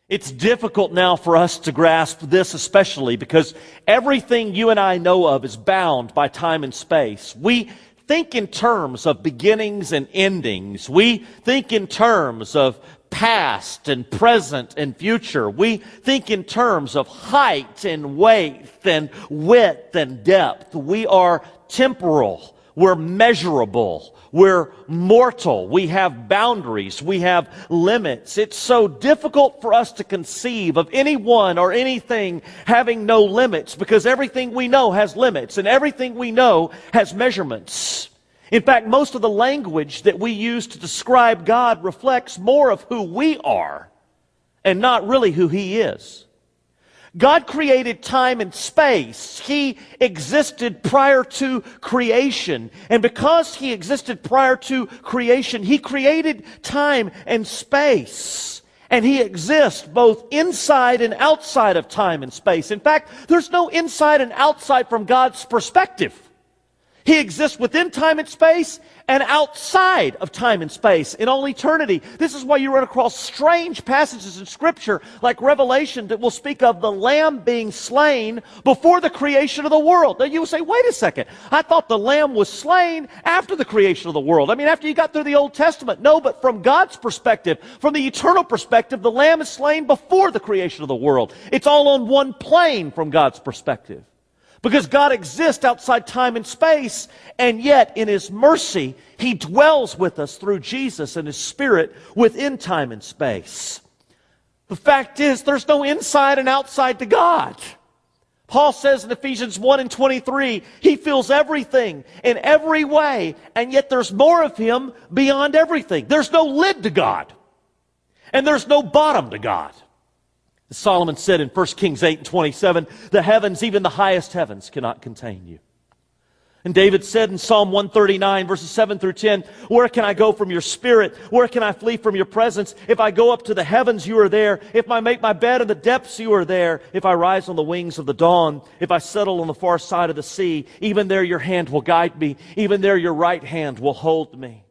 It's difficult now for us to grasp this especially because everything you and I know of is bound by time and space. We think in terms of beginnings and endings. We think in terms of past and present and future. We think in terms of height and weight and width and depth. We are temporal. We're measurable. We're mortal. We have boundaries. We have limits. It's so difficult for us to conceive of anyone or anything having no limits because everything we know has limits and everything we know has measurements. In fact, most of the language that we use to describe God reflects more of who we are and not really who He is. God created time and space. He existed prior to creation. And because He existed prior to creation, He created time and space. And He exists both inside and outside of time and space. In fact, there's no inside and outside from God's perspective. He exists within time and space and outside of time and space in all eternity. This is why you run across strange passages in Scripture like Revelation that will speak of the Lamb being slain before the creation of the world. Now you will say, wait a second, I thought the Lamb was slain after the creation of the world. I mean, after you got through the Old Testament. No, but from God's perspective, from the eternal perspective, the Lamb is slain before the creation of the world. It's all on one plane from God's perspective. Because God exists outside time and space, and yet in His mercy, He dwells with us through Jesus and His Spirit within time and space. The fact is, there's no inside and outside to God. Paul says in Ephesians 1:23, He fills everything in every way, and yet there's more of Him beyond everything. There's no lid to God, and there's no bottom to God. Solomon said in 1 Kings 8:27, the heavens, even the highest heavens, cannot contain you. And David said in Psalm 139, verses 7 through 10, where can I go from your spirit? Where can I flee from your presence? If I go up to the heavens, you are there. If I make my bed in the depths, you are there. If I rise on the wings of the dawn, if I settle on the far side of the sea, even there your hand will guide me. Even there your right hand will hold me.